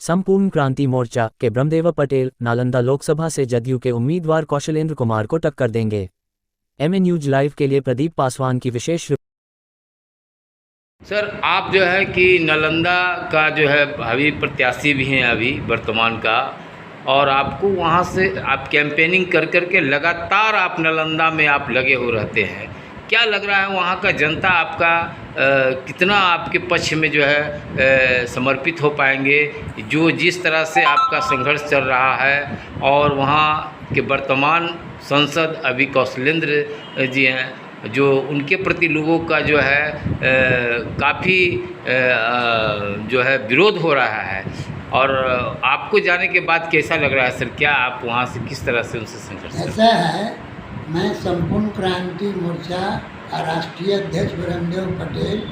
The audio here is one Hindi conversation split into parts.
संपूर्ण क्रांति मोर्चा के ब्रह्मदेव पटेल नालंदा लोकसभा से जदयू के उम्मीदवार कौशलेंद्र कुमार को टक्कर देंगे। एमएन न्यूज लाइव के लिए प्रदीप पासवान की विशेष सर, आप जो है कि नालंदा का जो है अभी प्रत्याशी भी हैं अभी वर्तमान का, और आपको वहाँ से आप कैंपेनिंग कर के लगातार आप नालंदा में आप लगे हो रहते हैं। क्या लग रहा है वहाँ का जनता आपका कितना आपके पक्ष में जो है समर्पित हो पाएंगे, जो जिस तरह से आपका संघर्ष चल रहा है? और वहाँ के वर्तमान सांसद अभी कौशलेंद्र जी हैं, जो उनके प्रति लोगों का जो है काफ़ी जो है विरोध हो रहा है, और आपको जाने के बाद कैसा लग रहा है सर? क्या आप वहाँ से किस तरह से उनसे संघर्ष? ऐसा है, मैं संपूर्ण क्रांति मोर्चा राष्ट्रीय अध्यक्ष ब्रह्मदेव पटेल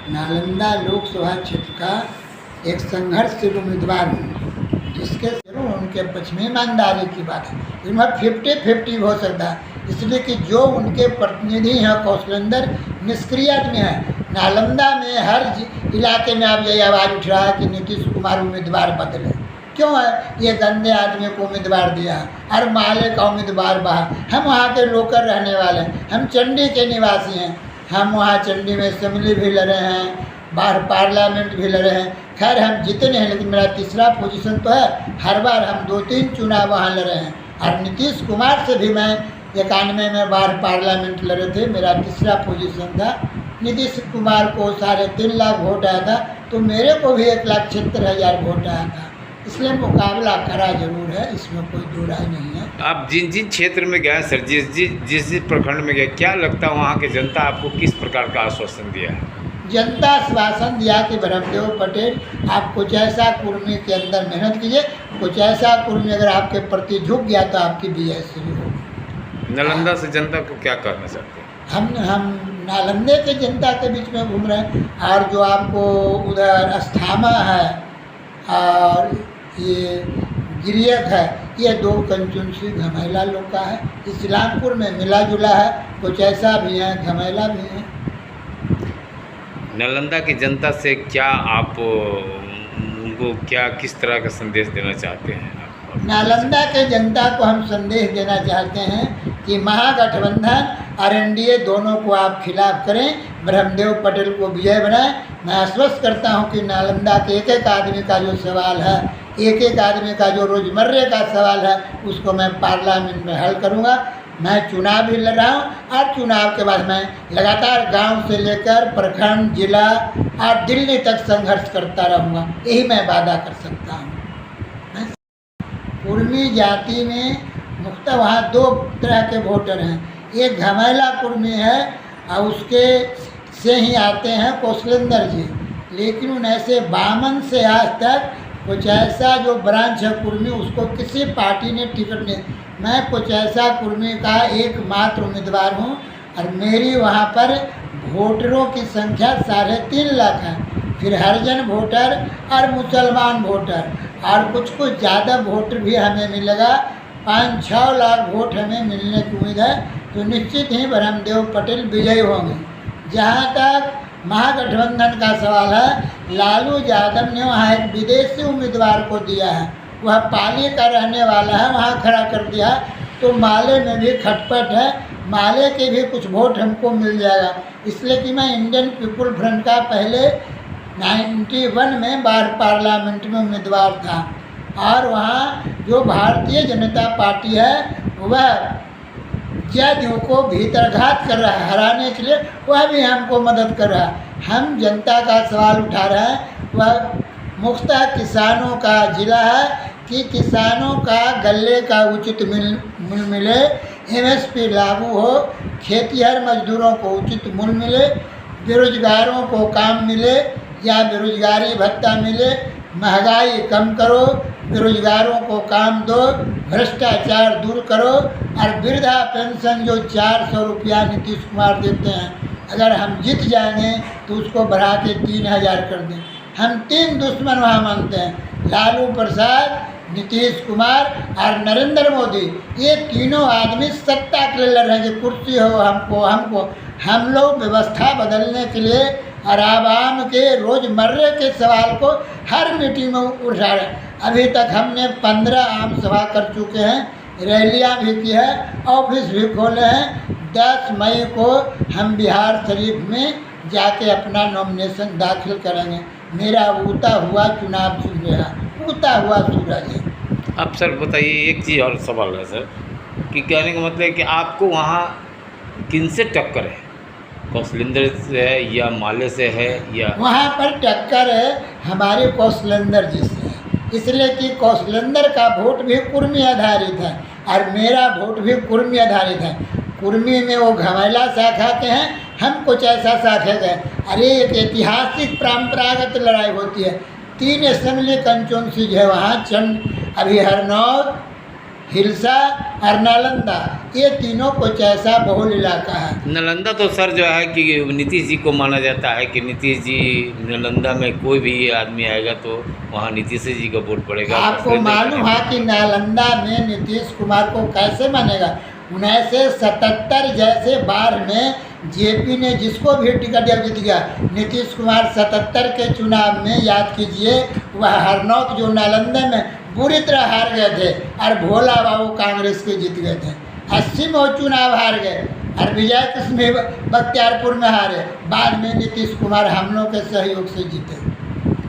नालंदा लोकसभा क्षेत्र का एक संघर्षशील उम्मीदवार हूँ, जिसके जरूर उनके पक्ष में ईमानदारी की बात है। इनमें 50-50 हो सकता है, इसलिए कि जो उनके प्रतिनिधि हैं कौशलेंद्र निष्क्रिय आदमी है। नालंदा में हर इलाके में आप यही आवाज़ उठ रहा है कि नीतीश कुमार उम्मीदवार बदले। क्यों है ये गंदे आदमी को उम्मीदवार दिया और माले का उम्मीदवार बाहर? हम वहाँ के लोकल रहने वाले हैं, हम चंडी के निवासी हैं। हम वहाँ चंडी में असेंबली भी लड़े हैं, बाहर पार्लियामेंट भी लड़े हैं। खैर हम जीते नहीं, लेकिन मेरा तीसरा पोजीशन तो है। हर बार हम 2-3 चुनाव वहाँ लड़े हैं, और नीतीश कुमार से भी मैं 91 में बाहर पार्लियामेंट लड़े थे, मेरा तीसरा पोजीशन था। नीतीश कुमार को 3.5 लाख वोट आया था, तो मेरे को भी 1,76,000 वोट आया था। इसलिए मुकाबला करा जरूर है, इसमें कोई दो राय नहीं है। आप जिन क्षेत्र में गए सर, जिस प्रखंड में गए, क्या लगता है वहाँ की जनता आपको किस प्रकार का आश्वासन दिया है? जनता आश्वासन दिया कि ब्रह्मदेव पटेल आप कुछ ऐसा कुर्मी के अंदर मेहनत कीजिए, कुछ ऐसा कुर्मी अगर आपके प्रति झुक गया तो आपकी विजय शुरू होगी। नालंदा से जनता को क्या कहना चाहते हैं? हम नालंदे के जनता के बीच में घूम रहे हैं, और जो आपको उधर अस्थामा है और ये गिरियक है, ये 2 कंचुंसी घमेला लोग का है। इस्लामपुर में मिला जुला है, कुछ ऐसा भी है, घमेला भी है। नालंदा की जनता से क्या आप उनको क्या किस तरह का संदेश देना चाहते हैं? नालंदा के जनता को हम संदेश देना चाहते हैं कि महागठबंधन और एनडीए दोनों को आप खिलाफ करें, ब्रह्मदेव पटेल को विजय बनाएं। मैं आश्वस्त करता हूं कि नालंदा के एक आदमी का जो सवाल है, एक आदमी का जो रोजमर्रे का सवाल है, उसको मैं पार्लियामेंट में हल करूंगा। मैं चुनाव भी लड़ रहा हूँ, और चुनाव के बाद मैं लगातार गांव से लेकर प्रखंड, जिला और दिल्ली तक संघर्ष करता रहूँगा, यही मैं वादा कर सकता हूँ। कुर्मी जाति में मुख्तः वहाँ 2 तरह के वोटर हैं। एक घमेला कुर्मी है, और उसके से ही आते हैं कौशलेंद्र जी, लेकिन उन ऐसे बामन से आज तक कुछ ऐसा जो ब्रांच है कुर्मी, उसको किसी पार्टी ने टिकट नहीं। मैं कुछ ऐसा कुर्मी का एकमात्र उम्मीदवार हूँ, और मेरी वहाँ पर वोटरों की संख्या 3.5 लाख है। फिर हरिजन वोटर और मुसलमान वोटर, और कुछ ज़्यादा वोटर भी हमें मिलेगा। 5-6 लाख वोट हमें मिलने की उम्मीद है, तो निश्चित ही ब्रह्मदेव पटेल विजयी होंगे। जहाँ तक महागठबंधन का सवाल है, लालू यादव ने वहाँ एक विदेशी उम्मीदवार को दिया है, वह पाली का रहने वाला है, वहाँ खड़ा कर दिया। तो माले में भी खटपट है, माले के भी कुछ वोट हमको मिल जाएगा। इसलिए कि मैं इंडियन पीपुल फ्रंट का पहले 91 में बाहर पार्लियामेंट में उम्मीदवार था, और वहाँ जो भारतीय जनता पार्टी है वह जदयू को भीतरघात कर रहा है हराने के लिए, वह भी हमको मदद कर रहा है। हम जनता का सवाल उठा रहे हैं, वह मुख्तः किसानों का जिला है कि किसानों का गल्ले का उचित मूल्य मिले, MSP लागू हो, खेतीहर मजदूरों को उचित मूल्य मिले, बेरोजगारों को काम मिले या बेरोजगारी भत्ता मिले, महंगाई कम करो, बेरोजगारों को काम दो, भ्रष्टाचार दूर करो, और वृद्धा पेंशन जो 400 रुपया नीतीश कुमार देते हैं, अगर हम जीत जाएंगे तो उसको बढ़ा के 3,000 कर दें। हम 3 दुश्मन वहाँ मानते हैं, लालू प्रसाद, नीतीश कुमार और नरेंद्र मोदी। ये तीनों आदमी सत्ता के लिए लड़ रहे हैं, कुर्सी हो हमको। हम लोग व्यवस्था बदलने के लिए और आवाम के रोज़मर्रे के सवाल को हर मीटिंग में उठा रहे हैं। अभी तक हमने 15 आम सभा कर चुके हैं, रैलियां भी की है, ऑफिस भी खोले हैं। 10 मई को हम बिहार शरीफ में जाके अपना नॉमिनेशन दाखिल करेंगे। मेरा उगता हुआ चुनाव चुन रहा, उगता हुआ सूरज है। अब सर बताइए, एक चीज़ और सवाल है सर, कि कहने का मतलब है कि आपको वहाँ किनसे टक्कर है? कौशलेंद्र से है या माले से है या? वहाँ पर टक्कर है हमारे कौशलेंद्र जी से है, इसलिए कि कौशलेंद्र का वोट भी कुर्मी आधारित है और मेरा वोट भी कुर्मी आधारित है। कुर्मी में वो घमेला शाखा के हैं, हम कुछ ऐसा शाखा के हैं। अरे एक ऐतिहासिक परंपरागत लड़ाई होती है, 3 असेंबली कंस्टिट्यूंसी है वहाँ, चंद अभी हरनौत, हिलसा और नालंदा, ये तीनों कुछ ऐसा बहुल इलाका है। नालंदा तो सर जो है कि नीतीश जी को माना जाता है कि नीतीश जी, नालंदा में कोई भी आदमी आएगा तो वहाँ नीतीश जी का वोट पड़ेगा। आपको मालूम है कि नालंदा में नीतीश कुमार को कैसे मानेगा? 1977 जैसे बार में जेपी ने जिसको भी टिकट दिया जीत गया। नीतीश कुमार 77 के चुनाव में याद कीजिए, वह हरनौत जो नालंदा में बुरी तरह हार गए थे और भोला बाबू कांग्रेस के जीत गए थे। 80 में वो चुनाव हार गए और विजय कृष्ण बख्तियारपुर में हारे। बाद में नीतीश कुमार हम लोग के सहयोग से जीते।